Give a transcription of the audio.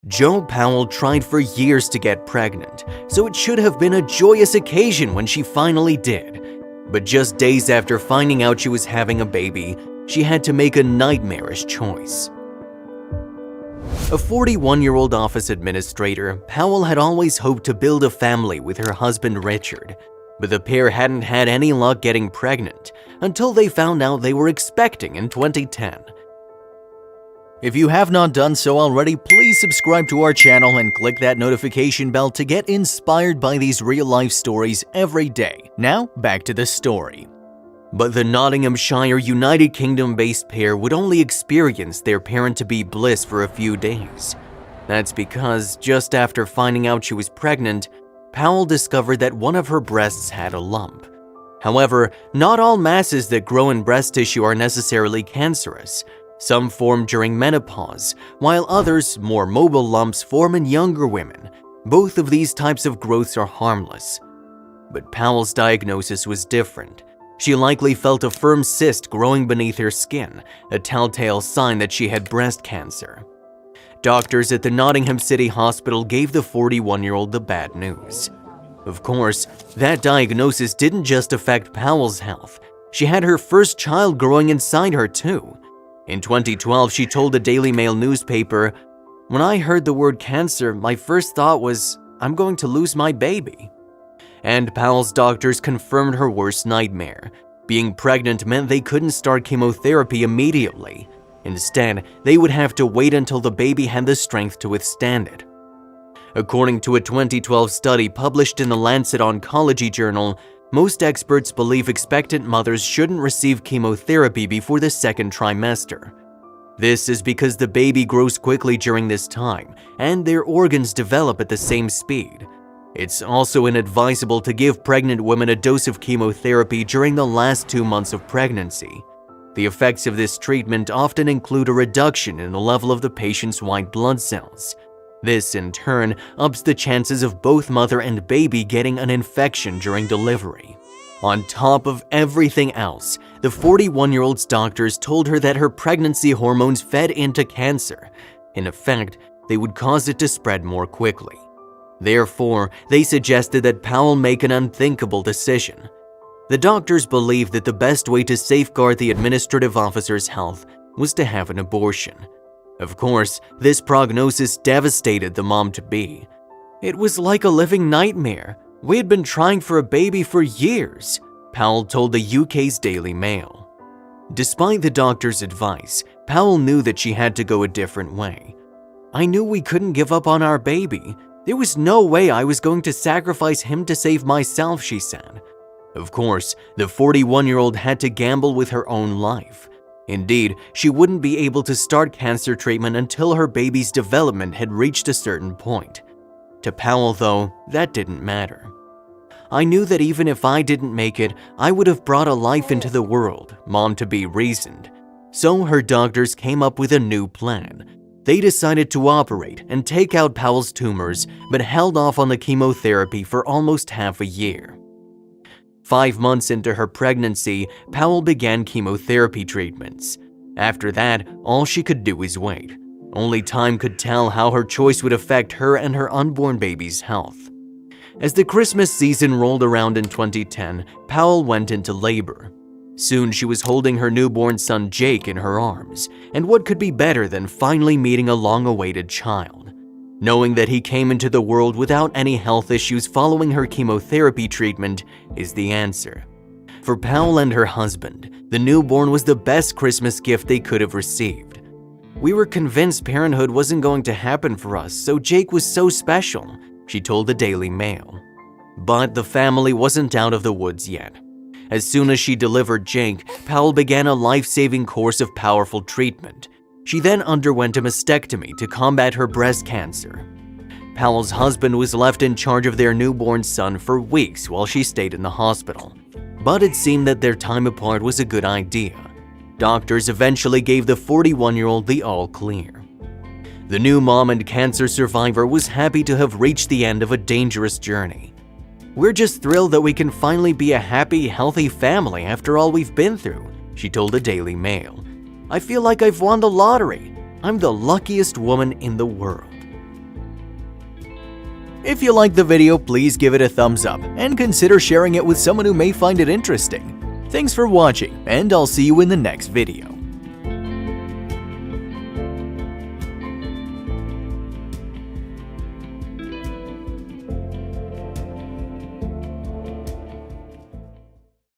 Jo Powell tried for years to get pregnant, so it should have been a joyous occasion when she finally did. But just days after finding out she was having a baby, she had to make a nightmarish choice. A 41-year-old office administrator, Powell had always hoped to build a family with her husband Richard, but the pair hadn't had any luck getting pregnant until they found out they were expecting in 2010. If you have not done so already, please subscribe to our channel and click that notification bell to get inspired by these real-life stories every day. Now, back to the story. But the Nottinghamshire, United Kingdom-based pair would only experience their parent-to-be bliss for a few days. That's because just after finding out she was pregnant, Powell discovered that one of her breasts had a lump. However, not all masses that grow in breast tissue are necessarily cancerous. Some form during menopause, while others, more mobile lumps, form in younger women. Both of these types of growths are harmless. But Powell's diagnosis was different. She likely felt a firm cyst growing beneath her skin, a telltale sign that she had breast cancer. Doctors at the Nottingham City Hospital gave the 41-year-old the bad news. Of course, that diagnosis didn't just affect Powell's health. She had her first child growing inside her too. In 2012, she told the Daily Mail newspaper, "When I heard the word cancer, my first thought was, I'm going to lose my baby." And Powell's doctors confirmed her worst nightmare. Being pregnant meant they couldn't start chemotherapy immediately. Instead, they would have to wait until the baby had the strength to withstand it. According to a 2012 study published in the Lancet Oncology journal, most experts believe expectant mothers shouldn't receive chemotherapy before the second trimester. This is because the baby grows quickly during this time, and their organs develop at the same speed. It's also inadvisable to give pregnant women a dose of chemotherapy during the last 2 months of pregnancy. The effects of this treatment often include a reduction in the level of the patient's white blood cells. This, in turn, ups the chances of both mother and baby getting an infection during delivery. On top of everything else, the 41-year-old's doctors told her that her pregnancy hormones fed into cancer. In effect, they would cause it to spread more quickly. Therefore, they suggested that Powell make an unthinkable decision. The doctors believed that the best way to safeguard the administrative officer's health was to have an abortion. Of course, this prognosis devastated the mom-to-be. "It was like a living nightmare. We had been trying for a baby for years," Powell told the UK's Daily Mail. Despite the doctor's advice, Powell knew that she had to go a different way. "I knew we couldn't give up on our baby. There was no way I was going to sacrifice him to save myself," she said. Of course, the 41-year-old had to gamble with her own life. Indeed, she wouldn't be able to start cancer treatment until her baby's development had reached a certain point. To Powell, though, that didn't matter. "I knew that even if I didn't make it, I would have brought a life into the world," mom-to-be reasoned. So her doctors came up with a new plan. They decided to operate and take out Powell's tumors, but held off on the chemotherapy for almost half a year. 5 months into her pregnancy, Powell began chemotherapy treatments. After that, all she could do was wait. Only time could tell how her choice would affect her and her unborn baby's health. As the Christmas season rolled around in 2010, Powell went into labor. Soon she was holding her newborn son Jake in her arms, and what could be better than finally meeting a long-awaited child? Knowing that he came into the world without any health issues following her chemotherapy treatment is the answer. For Powell and her husband, the newborn was the best Christmas gift they could have received. "We were convinced parenthood wasn't going to happen for us, so Jake was so special," she told the Daily Mail. But the family wasn't out of the woods yet. As soon as she delivered Jake, Powell began a life-saving course of powerful treatment. She then underwent a mastectomy to combat her breast cancer. Powell's husband was left in charge of their newborn son for weeks while she stayed in the hospital. But it seemed that their time apart was a good idea. Doctors eventually gave the 41-year-old the all-clear. The new mom and cancer survivor was happy to have reached the end of a dangerous journey. "We're just thrilled that we can finally be a happy, healthy family after all we've been through," she told the Daily Mail. "I feel like I've won the lottery. I'm the luckiest woman in the world." If you liked the video, please give it a thumbs up and consider sharing it with someone who may find it interesting. Thanks for watching, and I'll see you in the next video.